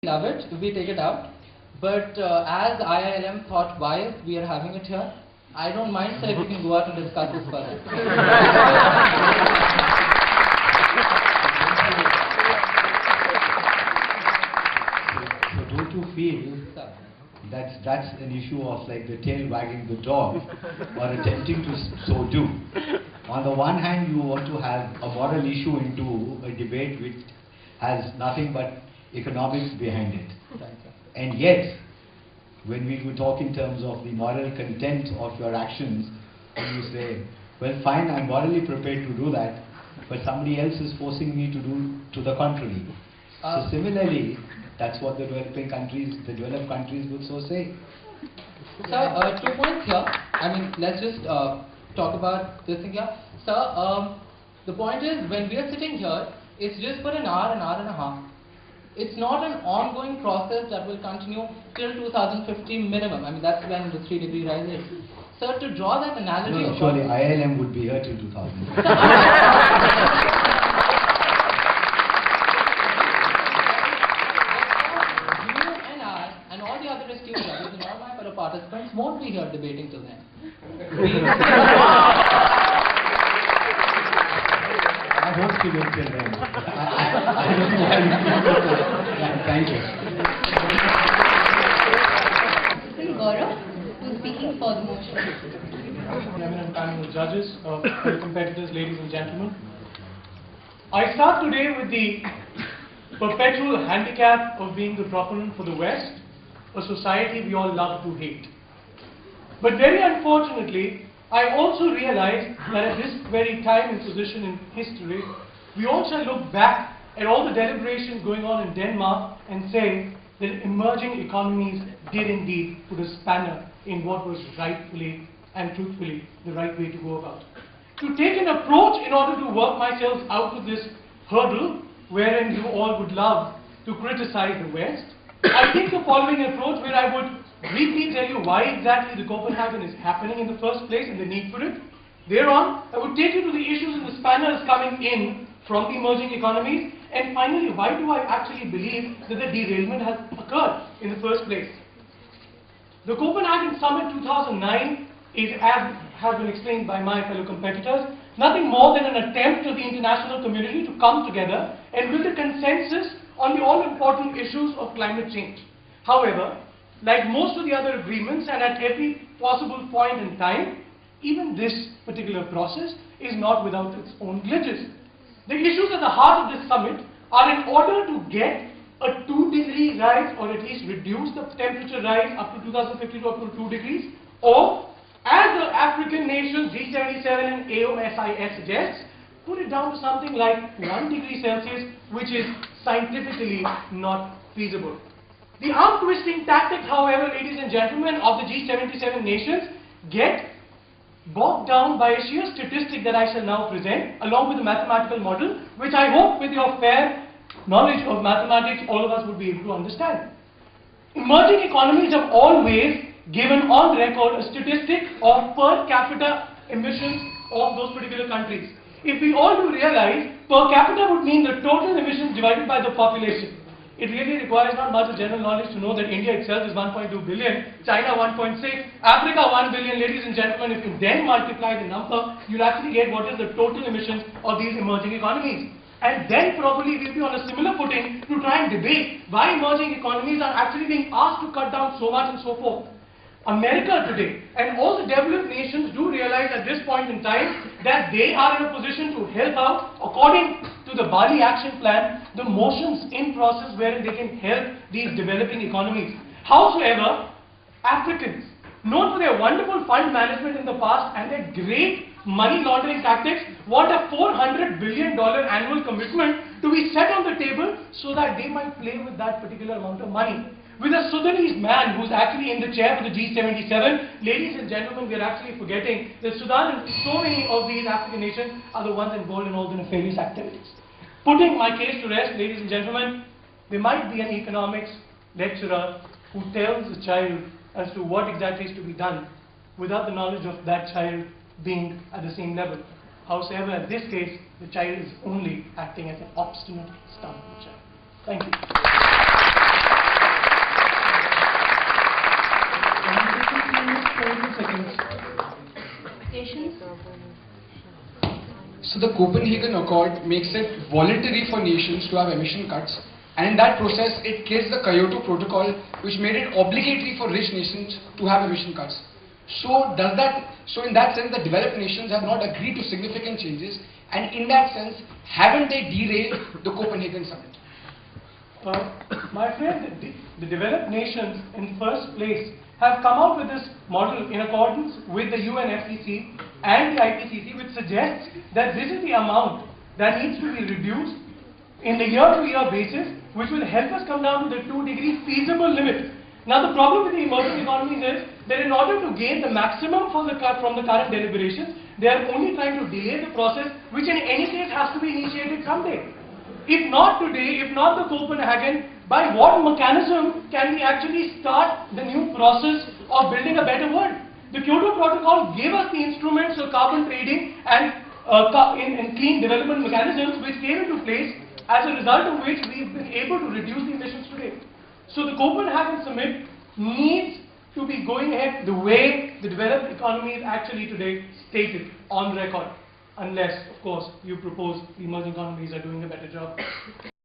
love it if we take it out. But as IILM thought wise, we are having it here. I don't mind, sir, if you can go out and discuss this further. So don't you feel that's an issue of like the tail wagging the dog or attempting to so do? On the one hand, you want to have a moral issue into a debate which has nothing but economics behind it. And yet, when we talk in terms of the moral content of your actions, you say, well fine, I'm morally prepared to do that, but somebody else is forcing me to do to the contrary. So similarly, that's what the developing countries, the developed countries would so say. Sir, 2 points here. I mean, let's just talk about this thing here. Sir, the point is, when we are sitting here, it's just for an hour and a half. It's not an ongoing process that will continue till 2050 minimum. I mean, that's when the 3-degree rise is. Sir, to draw that analogy... No, surely IILM would be here till 2000. And all my fellow participants won't be here debating till then. I hope to wait till then. I don't know why you yeah, thank you. Mr. Gaurav, who's speaking for the motion. Eminent panel of judges, fellow competitors, ladies and gentlemen. I start today with the perpetual handicap of being the proponent for the West, a society we all love to hate. But very unfortunately, I also realize that at this very time and position in history, we all shall look back at all the deliberations going on in Denmark and say that emerging economies did indeed put a spanner in what was rightfully and truthfully the right way to go about. To take an approach in order to work myself out of this hurdle wherein you all would love to criticize the West, I think the following approach, where I would briefly tell you why exactly the Copenhagen is happening in the first place and the need for it. Thereon, I would take you to the issues and the spanners coming in from the emerging economies, and finally, why do I actually believe that the derailment has occurred in the first place. The Copenhagen Summit 2009 is, as has been explained by my fellow competitors, nothing more than an attempt of the international community to come together and build a consensus on the all-important issues of climate change. However, like most of the other agreements and at every possible point in time, even this particular process is not without its own glitches. The issues at the heart of this summit are, in order to get a 2-degree rise, or at least reduce the temperature rise up to 2050 to up to 2 degrees, or as the African nations G77 and AOSIS suggests, put it down to something like 1 degree Celsius, which is scientifically not feasible. The arm-twisting tactics, however, ladies and gentlemen, of the G77 nations get bogged down by a sheer statistic that I shall now present, along with the mathematical model, which I hope with your fair knowledge of mathematics, all of us would be able to understand. Emerging economies have always given on record a statistic of per capita emissions of those particular countries. If we all do realize, per capita would mean the total emissions divided by the population. It really requires not much of general knowledge to know that India itself is 1.2 billion, China 1.6, Africa 1 billion. Ladies and gentlemen, if you then multiply the number, you'll actually get what is the total emissions of these emerging economies. And then probably we'll be on a similar footing to try and debate why emerging economies are actually being asked to cut down so much and so forth. America today and all the developed nations do realize at this point in time that they are in a position to help out, according to the Bali Action Plan, the motions in process wherein they can help these developing economies. Howsoever, Africans, known for their wonderful fund management in the past and their great money laundering tactics, want a $400 billion annual commitment to be set on the table so that they might play with that particular amount of money. With a Sudanese man who's actually in the chair for the G77, ladies and gentlemen, we are actually forgetting that Sudan and so many of these African nations are the ones involved in all the nefarious activities. Putting my case to rest, ladies and gentlemen, there might be an economics lecturer who tells a child as to what exactly is to be done without the knowledge of that child being at the same level. However, in this case, the child is only acting as an obstinate, stubborn child. Thank you. So the Copenhagen Accord makes it voluntary for nations to have emission cuts, and in that process it kills the Kyoto Protocol, which made it obligatory for rich nations to have emission cuts. So in that sense the developed nations have not agreed to significant changes, and in that sense haven't they derailed the Copenhagen summit? My friend, the developed nations in first place have come out with this model in accordance with the UNFCCC and the IPCC, which suggests that this is the amount that needs to be reduced in the year-to-year basis, which will help us come down to the 2-degree feasible limit. Now the problem with the emerging economies is that in order to gain the maximum from the current deliberations, they are only trying to delay the process, which in any case has to be initiated someday. If not today, if not the Copenhagen, by what mechanism can we actually start the new process of building a better world? The Kyoto Protocol gave us the instruments of carbon trading and clean development mechanisms which came into place, as a result of which we've been able to reduce the emissions today. So the Copenhagen Summit needs to be going ahead the way the developed economies actually today stated on record. Unless, of course, you propose the emerging economies are doing a better job.